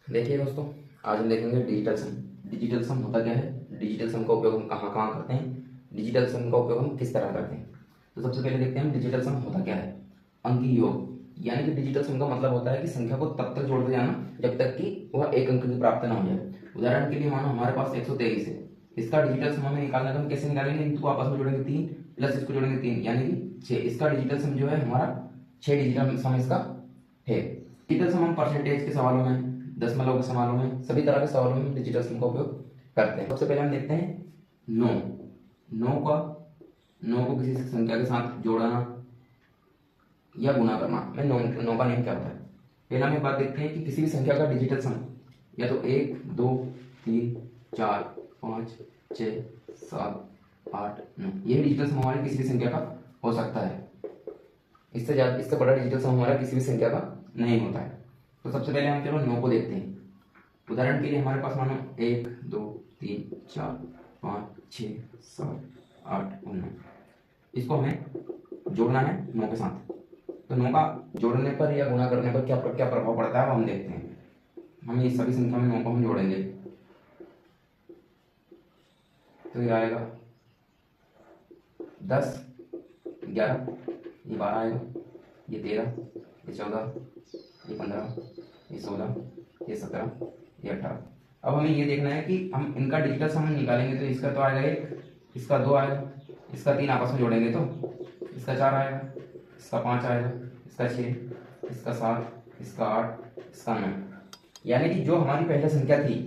देखिए दोस्तों, आज हम देखेंगे डिजिटल सम। डिजिटल सम होता क्या है, डिजिटल सम का उपयोग हम कहाँ कहाँ करते हैं, डिजिटल सम का उपयोग हम किस तरह करते हैं। तो सबसे पहले देखते हैं हम डिजिटल सम होता क्या है। अंकी योग, यानी कि डिजिटल सम का मतलब होता है कि संख्या को तब तक जोड़ते जाना जब तक कि वह एक अंक की प्राप्त ना हो जाए। उदाहरण के लिए मानो हमारे पास 123 है, इसका डिजिटल सम हमें निकालना है तो हम कैसे निकालेंगे, इनको आपस में जोड़ेंगे 3 प्लस इसको जोड़ेंगे 3 यानी कि 6। इसका डिजिटल सम जो है हमारा 6 डिजिटल सम इसका है। डिजिटल सम हम परसेंटेज के सवालों में, दशमलव के सवालों में, सभी तरह के सवालों में डिजिटल सम का उपयोग करते हैं। सबसे पहले हम देखते हैं नौ। नौ को किसी संख्या के साथ जोड़ना या गुना करना में नौ का नियम क्या होता है। पहला हम एक बात देखते हैं कि किसी भी संख्या का डिजिटल सम या तो 1 2 3 4 5 6 7 8 9, यही डिजिटल सम हमारे किसी भी संख्या का हो सकता है। इससे बड़ा डिजिटल सम हमारा किसी भी संख्या का नहीं होता है। तो सबसे पहले हम चलो 9 को देखते हैं। उदाहरण के लिए हमारे पास मानो 1 2 3 4 5 6 7 8 और 9, इसको हमें जोड़ना है 9 के साथ। तो 9 का जोड़ने पर या गुणा करने पर क्या क्या प्रभाव पड़ता है वो हम देखते हैं। हम ये सभी संख्या में 9 को हम जोड़ेंगे तो ये आएगा 10 11, ये 12 आएगा, ये 13, ये 14, ये 15, ये 16, ये 17, ये 18। अब हमें ये देखना है कि हम इनका डिजिटल सम निकालेंगे तो इसका तो आएगा 1, इसका 2 आएगा, इसका 3 आपस में जोड़ेंगे तो इसका 4 आएगा, इसका 5 आएगा, इसका 6, इसका 7, इसका 8, इसका 9। यानी कि जो हमारी पहले संख्या थी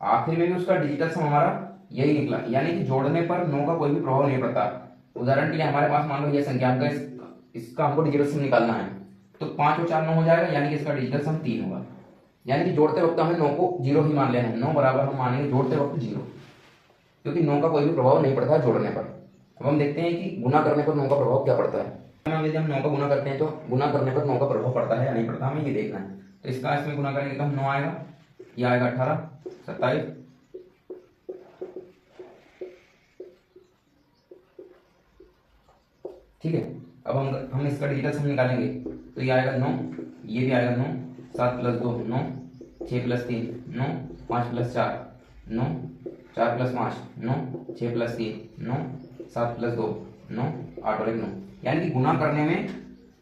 आखिर में भी उसका डिजिटल सम हमारा यही निकला, यानी कि जोड़ने पर 9 का कोई भी प्रभाव नहीं पड़ता। उदाहरण के लिए हमारे पास मान लो यह संख्या का इसका हमको डिजिटल सम निकालना है तो 5 और 4 9 हो जाएगा, यानी कि इसका डिजिटल सम 3 होगा। यानी कि जोड़ते वक्त हमें 9 को 0 ही मान लेना है। 9 बराबर हम मानेंगे जोड़ते वक्त 0, क्योंकि 9 का कोई भी प्रभाव नहीं पड़ता है जोड़ने पर। अब हम देखते हैं कि गुना करने पर 9 का प्रभाव क्या पड़ता है। यदि हम 9 का गुना करते हैं तो गुना करने पर 9 का प्रभाव पड़ता है या नहीं पड़ता, हमें ये देखना है। तो इसका इसमें गुना करेंगे तो 9 आएगा, यह आएगा 18 27, ठीक है। अब हम इसका डिजिटल सम निकालेंगे तो ये आएगा 9, ये भी आएगा 9, 7 plus 2 9, 6 plus 3 9, 5 plus 4 9, 4 plus 5 9, 6 plus 3 9, 7 plus 2 9, 8 और 1 9। यानी कि गुना करने में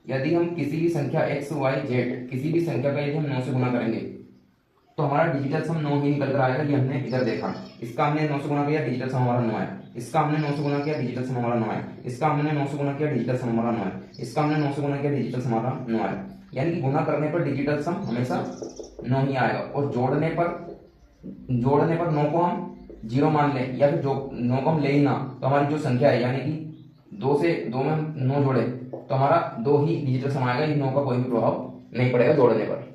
यदि हम किसी भी संख्या x y z किसी भी संख्या का यदि हम 9 से गुना करेंगे तो हमारा डिजिटल सम 9 ही निकल कर आएगा। ये हमने इधर देखा, इसका हमने 9 से गुना किया, डिजिटल सम हमारा 9 है। इसका हमने 9 से गुना किया, डिजिटल सम हमारा 9 है। इसका हमने 9 से गुना किया, डिजिटल सम हमारा 9 है। इसका हमने 9 से गुना किया, डिजिटल सम हमारा 9 है। यानी कि गुना करने पर डिजिटल सम हमेशा 9 ही आएगा, और जोड़ने पर 9 को हम 0 मान लें या फिर जो 9 को हम ले ही ना, तो हमारी जो संख्या है यानी कि 2 में हम 9 जोड़े तो हमारा 2 ही डिजिटल सम आएगा। ये 9 का कोई भी प्रभाव नहीं पड़ेगा जोड़ने पर।